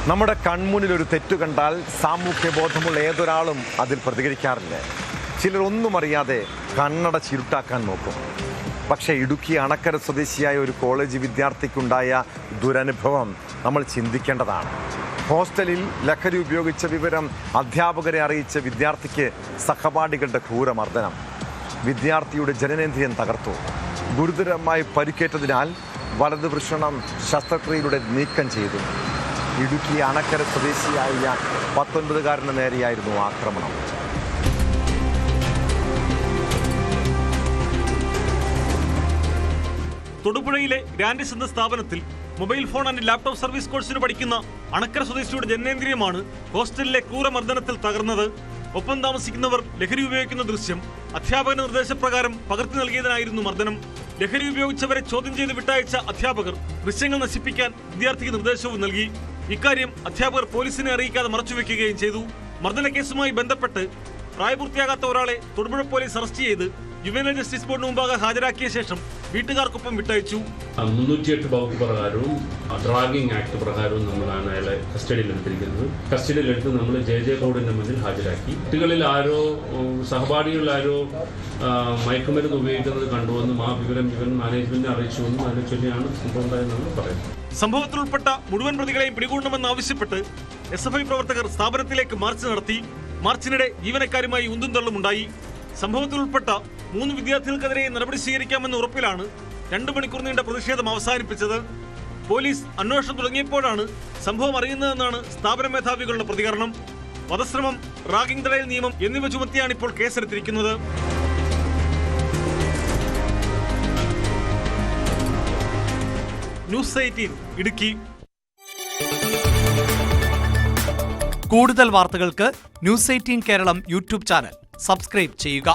നമ്മുടെ കൺമുന്നിൽ ഒരു തെറ്റു കണ്ടാൽ സാമൂഹ്യ ബോധമുള്ള ഏതൊരാളും അതിൽ പ്രതികരിക്കാറില്ല. ചിലർ ഒന്നും അറിയാതെ കണ്ണട ചിരുട്ടാക്കാൻ നോക്കും. പക്ഷേ ഇടുക്കി അണക്കര സ്വദേശിയായ ഒരു കോളേജ് വിദ്യാർത്ഥിക്കുണ്ടായ ദുരനുഭവം നമ്മൾ ചിന്തിക്കേണ്ടതാണ്. ഹോസ്റ്റലിൽ ലഹരി ഉപയോഗിച്ച വിവരം അധ്യാപകരെ അറിയിച്ച വിദ്യാർത്ഥിക്ക് സഹപാഠികളുടെ ക്രൂരമർദ്ദനം. വിദ്യാർത്ഥിയുടെ ജനനേന്ദ്രിയം തകർത്തു. ഗുരുതരമായി പരിക്കേറ്റതിനാൽ വലതു വൃഷണം ശസ്ത്രക്രിയയിലൂടെ നീക്കം ചെയ്തു. ഇടുക്കി അണക്കര സ്വദേശിയായ 19-കാരന് നേരെയായിരുന്നു ആക്രമണം. തൊടുപുഴയിലെ ഗ്രാൻഡിസ് എന്ന സ്ഥാപനത്തിൽ mobile phone and laptop service കോഴ്സിന് പഠിക്കുന്ന അണക്കര സ്വദേശിയുടെ ജനനേന്ദ്രിയമാണ് ഹോസ്റ്റലിലെ ക്രൂരമർദ്ദനത്തിൽ തകർന്നത്. ഒപ്പം താമസിക്കുന്നവർ ലഹരി ഉപയോഗിക്കുന്ന ദൃശ്യം അധ്യാപകന്റെ നിർദ്ദേശപ്രകാരം പകർത്തി നൽകിയതിനായിരുന്നു മർദ്ദനം. ലഹരി ഉപയോഗിച്ചവരെ ചോദ്യം ചെയ്ത് വിട്ടയച്ച അധ്യാപകർ ദൃശ്യങ്ങൾ നശിപ്പിക്കാൻ വിദ്യാർത്ഥിക്ക് നിർദ്ദേശവും നൽകി. ഇക്കാര്യം അധ്യാപകർ പോലീസിനെ അറിയിക്കാതെ മറച്ചുവെക്കുകയും ചെയ്തു. മർദ്ദന കേസുമായി ബന്ധപ്പെട്ട് പ്രായപൂർത്തിയാകാത്ത ഒരാളെ തൊടുപുഴ പോലീസ് അറസ്റ്റ് ചെയ്ത് ജുവനൈൽ ജസ്റ്റിസ് ബോർഡിന് മുമ്പാകെ ഹാജരാക്കിയ ശേഷം വീട്ടുകാർക്കൊപ്പം വിട്ടയച്ചു. 308 വകുപ്പ് പ്രകാരവും ഡ്രാഗിംഗ് ആക്ട് പ്രകാരവും നമ്മളാണ് അയാളെ കസ്റ്റഡിയിലെടുത്തിരിക്കുന്നത്. കസ്റ്റഡിയിലെടുത്ത് നമ്മൾ JJ കോടതിന്റെ മുന്നിൽ ഹാജരാക്കി. കുട്ടികളിൽ ആരോ സഹപാഠികളിൽ ആരോ മയക്കുമരുന്ന് ഉപയോഗിക്കുന്നത് കണ്ടുവെന്നും ആ വിവരം മാനേജ്മെന്റിനെ അറിയിച്ചുവെന്നും അതിനെ ചൊല്ലിയാണ് സംഭവം ഉണ്ടായെന്നാണ് പറയുന്നത്. സംഭവത്തിൽ ഉൾപ്പെട്ട മുഴുവൻ പ്രതികളെയും പിടികൂടണമെന്നാവശ്യപ്പെട്ട് SFI പ്രവർത്തകർ സ്ഥാപനത്തിലേക്ക് മാർച്ച് നടത്തി. മാർച്ചിനിടെ ജീവനക്കാരുമായി ഉന്തും തള്ളുമുണ്ടായി. സംഭവത്തിൽ ഉൾപ്പെട്ട 3 വിദ്യാർത്ഥികൾക്കെതിരെ നടപടി സ്വീകരിക്കാമെന്ന ഉറപ്പിലാണ് 2 മണിക്കൂർ നീണ്ട പ്രതിഷേധം അവസാനിപ്പിച്ചത്. പോലീസ് അന്വേഷണം തുടങ്ങിയപ്പോഴാണ് സംഭവം അറിയുന്നതെന്നാണ് സ്ഥാപന മേധാവികളുടെ പ്രതികരണം. വധശ്രമം, റാഗിംഗ് തടയൽ നിയമം എന്നിവ ചുമത്തിയാണ് ഇപ്പോൾ കേസെടുത്തിരിക്കുന്നത്. ന്യൂസ് 18 ഇടുക്കി. കൂടുതൽ വാർത്തകൾക്ക് news 18 Keralam YouTube channel subscribe ചെയ്യുക.